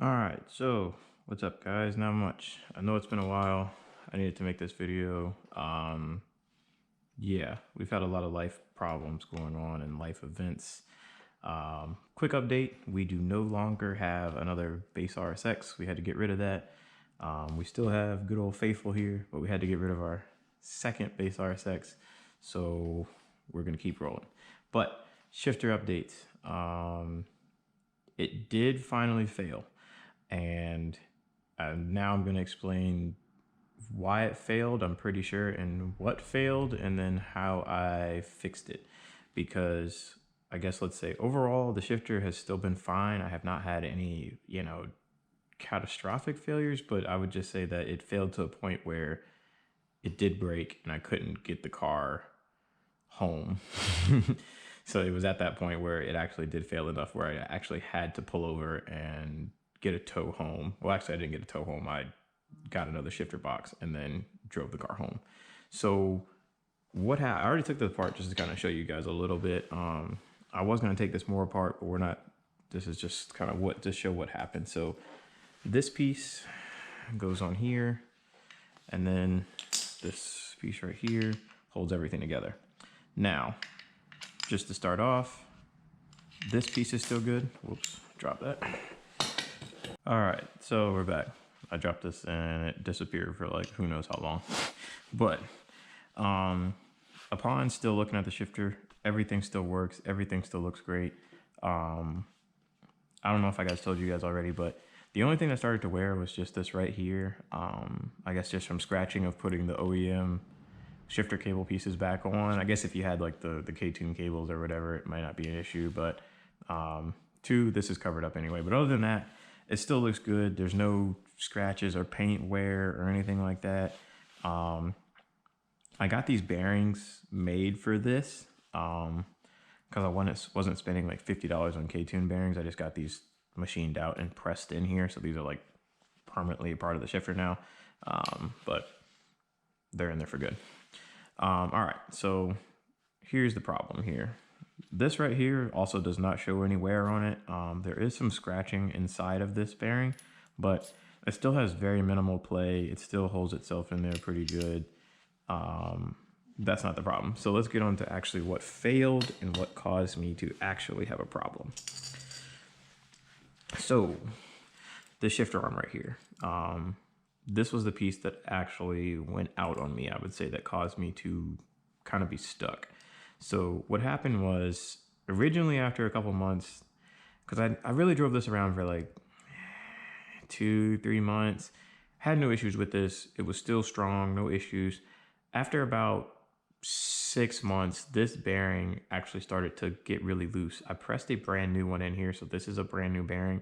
Alright, so what's up guys? Not much. I know it's been a while. I needed to make this video. Yeah, we've had a lot of life problems going on and life events. Quick update, we do no longer have another base RSX. We had to get rid of that. We still have good old Faithful here, but we had to get rid of our second base RSX. So we're gonna keep rolling. But shifter updates. It did finally fail. And now I'm going to explain why it failed, I'm pretty sure, and what failed, and then how I fixed it. Because I guess, let's say, overall, the shifter has still been fine. I have not had any, catastrophic failures, but I would just say that it failed to a point where it did break and I couldn't get the car home. So it was at that point where it actually did fail enough where I actually had to pull over and get a tow home. Well, actually, I didn't get a tow home. I got another shifter box and then drove the car home. So what I already took this apart just to kind of show you guys a little bit. I was going to take this more apart, but we're not. This is just kind of to show what happened. So this piece goes on here, and then this piece right here holds everything together. Now, just to start off, this piece is still good. Whoops, drop that. All right, so we're back. I dropped this and it disappeared for like who knows how long. But upon still looking at the shifter, everything still works. Everything still looks great. I don't know if I told you guys already, but the only thing that started to wear was just this right here. I guess just from scratching of putting the OEM shifter cable pieces back on. I guess if you had like the K-Tune cables or whatever, it might not be an issue, but this is covered up anyway. But other than that, it still looks good. There's no scratches or paint wear or anything like that. I got these bearings made for this because I wasn't spending like $50 on K-Tune bearings. I just got these machined out and pressed in here. So these are like permanently a part of the shifter now, but they're in there for good. All right, so here's the problem here. This right here also does not show any wear on it. There is some scratching inside of this bearing, but it still has very minimal play. It still holds itself in there pretty good. That's not the problem. So let's get on to actually what failed and what caused me to actually have a problem. So the shifter arm right here. This was the piece that actually went out on me, I would say, that caused me to kind of be stuck. So what happened was, originally after a couple months, because I really drove this around for like 2-3 months, had no issues with this. It was still strong, no issues. After about 6 months, this bearing actually started to get really loose. I pressed a brand new one in here, so this is a brand new bearing.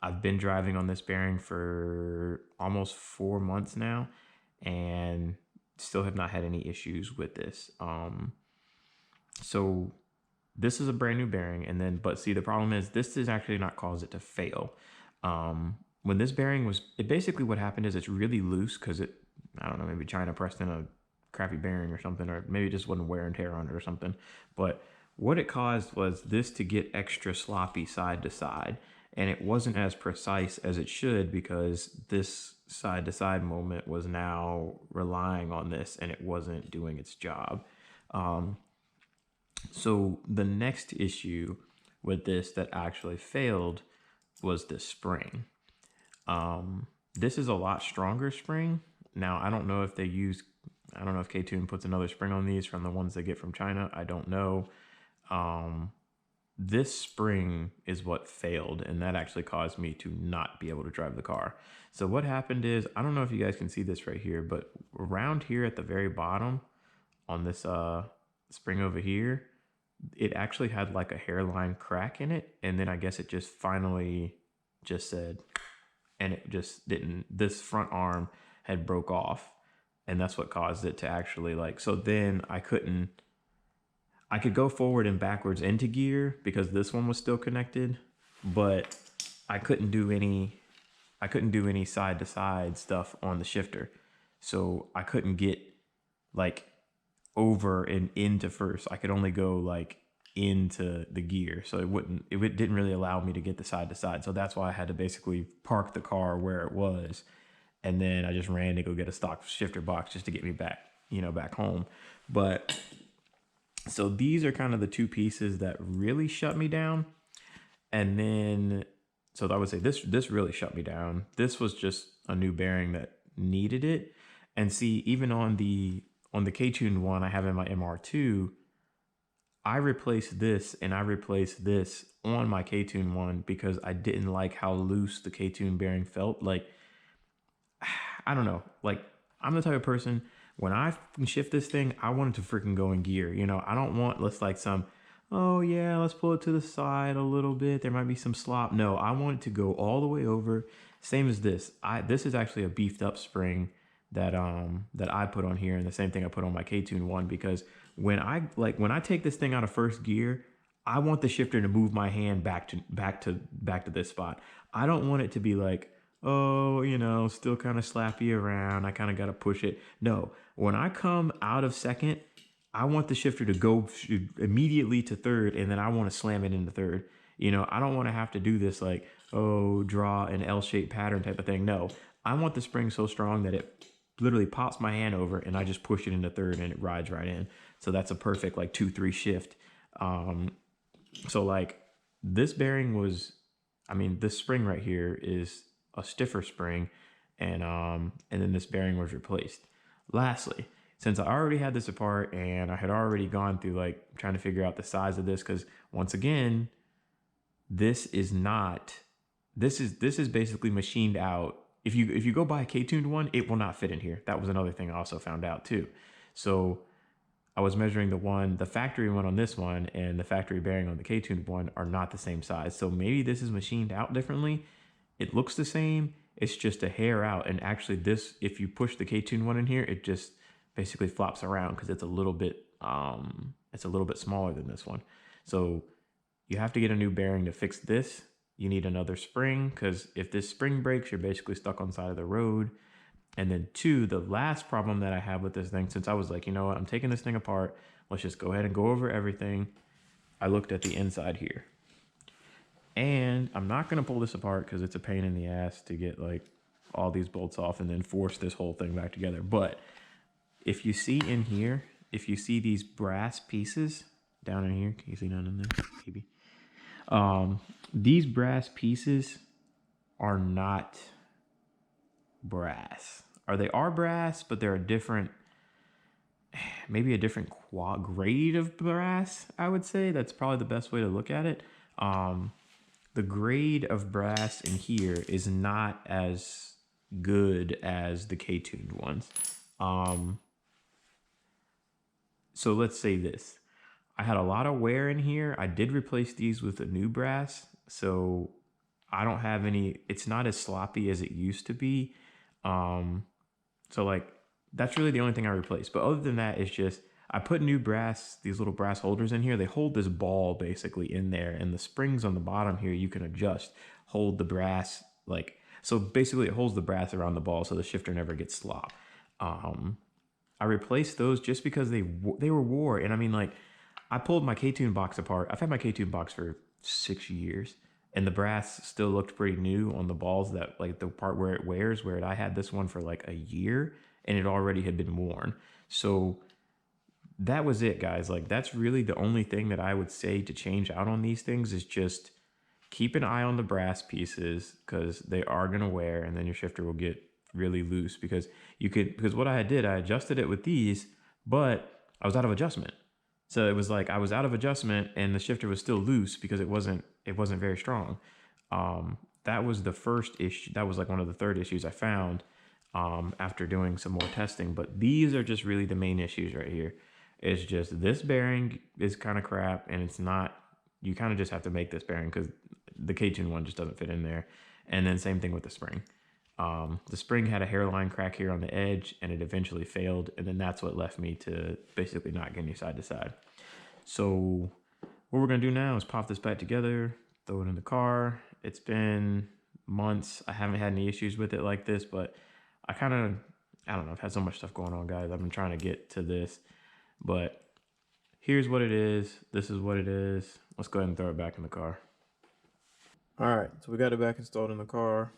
I've been driving on this bearing for almost 4 months now and still have not had any issues with this. So this is a brand new bearing, but see, the problem is this does actually not cause it to fail. When this bearing basically what happened is it's really loose because I don't know, maybe China pressed in a crappy bearing or something, or maybe it just wasn't wear and tear on it or something. But what it caused was this to get extra sloppy side to side, and it wasn't as precise as it should because this side to side moment was now relying on this and it wasn't doing its job. So the next issue with this that actually failed was this spring. This is a lot stronger spring. Now, I don't know if K-Tune puts another spring on these from the ones they get from China. I don't know. This spring is what failed, and that actually caused me to not be able to drive the car. So what happened is, I don't know if you guys can see this right here, but around here at the very bottom on this spring over here, it actually had like a hairline crack in it, and then I guess it just finally just said, and it just didn't, this front arm had broke off, and that's what caused it to actually like, so then I could go forward and backwards into gear because this one was still connected, but I couldn't do any side to side stuff on the shifter. So I couldn't get like over and into first. I could only go like into the gear. So it didn't really allow me to get the side to side. So that's why I had to basically park the car where it was. And then I just ran to go get a stock shifter box just to get me back, back home. But so these are kind of the two pieces that really shut me down. And then, so I would say this really shut me down. This was just a new bearing that needed it. And see, even on the K-Tune one I have in my MR2, I replaced this and I replaced this on my K-Tune one because I didn't like how loose the K-Tune bearing felt. Like, I don't know. Like, I'm the type of person, when I shift this thing, I want it to freaking go in gear. I don't want, let's like some, oh yeah, let's pull it to the side a little bit. There might be some slop. No, I want it to go all the way over. Same as this. This is actually a beefed up spring that I put on here, and the same thing I put on my K-Tune one, because when I take this thing out of first gear, I want the shifter to move my hand back to this spot. I don't want it to be like, oh, still kind of slappy around. I kind of got to push it. No, when I come out of second, I want the shifter to go immediately to third, and then I want to slam it into third. I don't want to have to do this like, oh, draw an L-shaped pattern type of thing. No, I want the spring so strong that it literally pops my hand over and I just push it into third and it rides right in. So that's a perfect like 2-3 shift. So like this bearing was, this spring right here is a stiffer spring, and then this bearing was replaced. Lastly, since I already had this apart and I had already gone through like trying to figure out the size of this, because once again, this is basically machined out. If you go buy a K-tuned one, it will not fit in here. That was another thing I also found out too. So I was measuring the factory one on this one and the factory bearing on the K-tuned one are not the same size. So maybe this is machined out differently. It looks the same. It's just a hair out. And actually this, if you push the K-tuned one in here, it just basically flops around because it's a little bit smaller than this one. So you have to get a new bearing to fix this. You need another spring, because if this spring breaks, you're basically stuck on the side of the road. And then two, the last problem that I have with this thing, since I was like, you know what, I'm taking this thing apart, let's just go ahead and go over everything. I looked at the inside here. And I'm not going to pull this apart because it's a pain in the ass to get like all these bolts off and then force this whole thing back together. But if you see in here, if you see these brass pieces down in here, can you see down in there, maybe? These brass pieces are not brass, or they are brass, but they're maybe a different grade of brass, I would say. That's probably the best way to look at it. The grade of brass in here is not as good as the K-tuned ones. So let's say this. I had a lot of wear in here. I did replace these with a new brass, so I don't have any, it's not as sloppy as it used to be. So like, that's really the only thing I replaced. But other than that, it's just, I put new brass, these little brass holders in here. They hold this ball basically in there, and the springs on the bottom here, you can adjust, hold the brass, like, so basically it holds the brass around the ball so the shifter never gets slop. I replaced those just because they were wore. And I mean, like, I pulled my K-Tune box apart. I've had my K-Tune box for 6 years, and the brass still looked pretty new on the balls, that like the part where it wears, where I had this one for like a year and it already had been worn. So that was it, guys. Like, that's really the only thing that I would say to change out on these things, is just keep an eye on the brass pieces, because they are going to wear, and then your shifter will get really loose, because what I did, I adjusted it with these, but I was out of adjustment. So it was like I was out of adjustment and the shifter was still loose because it wasn't very strong. That was the first issue. That was like one of the third issues I found after doing some more testing. But these are just really the main issues right here. It's just this bearing is kind of crap, and it's not, you kind of just have to make this bearing because the K-Tune one just doesn't fit in there. And then same thing with the spring. The spring had a hairline crack here on the edge, and it eventually failed, and then that's what left me to basically not getting you side to side. So what we're gonna do now is pop this back together, throw it in the car. It's been months. I haven't had any issues with it like this, but I don't know, I've had so much stuff going on, guys. I've been trying to get to this, but here's what it is. This is what it is. Let's go ahead and throw it back in the car. All right, so we got it back installed in the car.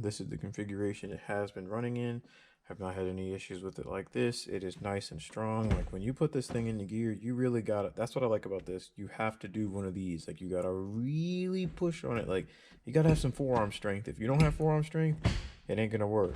This is the configuration it has been running in. Have not had any issues with it like this. It is nice and strong. Like when you put this thing in the gear, you really gotta, that's what I like about this. You have to do one of these. Like you gotta really push on it. Like you gotta have some forearm strength. If you don't have forearm strength, it ain't gonna work.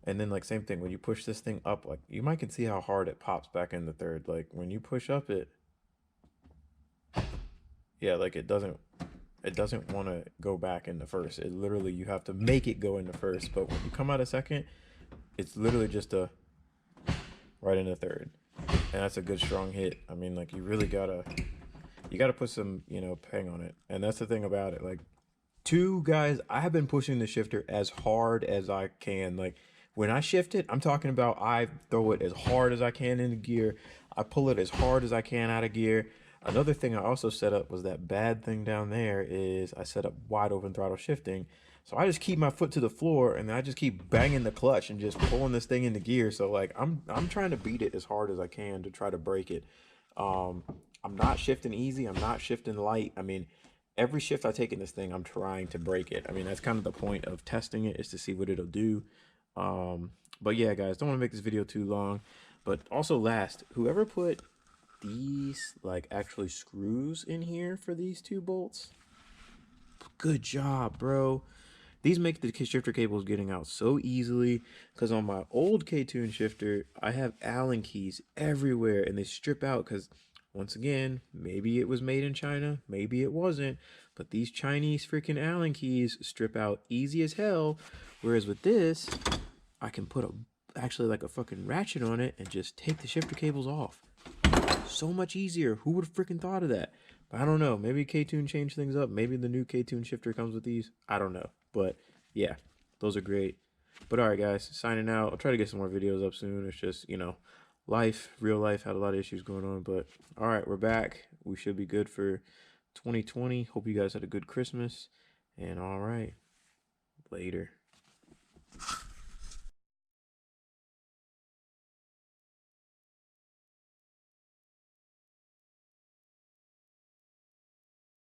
And then like same thing, when you push this thing up, like you might can see how hard it pops back in the third. Like when you push up it, yeah, like it doesn't want to go back in the first. It literally, you have to make it go into first. But when you come out of second, it's literally just a right in the third. And that's a good strong hit. I mean, like you really gotta put some, pang on it. And that's the thing about it. Like two guys, I have been pushing the shifter as hard as I can. Like when I shift it, I'm talking about I throw it as hard as I can into gear. I pull it as hard as I can out of gear. Another thing I also set up was that bad thing down there is I set up wide open throttle shifting. So I just keep my foot to the floor and I just keep banging the clutch and just pulling this thing into gear. So like I'm trying to beat it as hard as I can to try to break it. I'm not shifting easy. I'm not shifting light. I mean, every shift I take in this thing, I'm trying to break it. I mean, that's kind of the point of testing it, is to see what it'll do. But yeah, guys, don't want to make this video too long. But also last, whoever put these like actually screws in here for these two bolts, good job, bro. These make the shifter cables getting out so easily, because on my old K-Tune shifter I have Allen keys everywhere and they strip out because, once again, maybe it was made in China, maybe it wasn't, but these Chinese freaking Allen keys strip out easy as hell. Whereas with this, I can put actually like a fucking ratchet on it and just take the shifter cables off. So much easier. Who would have freaking thought of that? But I don't know. Maybe K-Tune changed things up. Maybe the new K-Tune shifter comes with these. I don't know. But yeah, those are great. But all right, guys, signing out. I'll try to get some more videos up soon. It's just, life, real life, had a lot of issues going on. But all right, we're back. We should be good for 2020. Hope you guys had a good Christmas. And all right, later.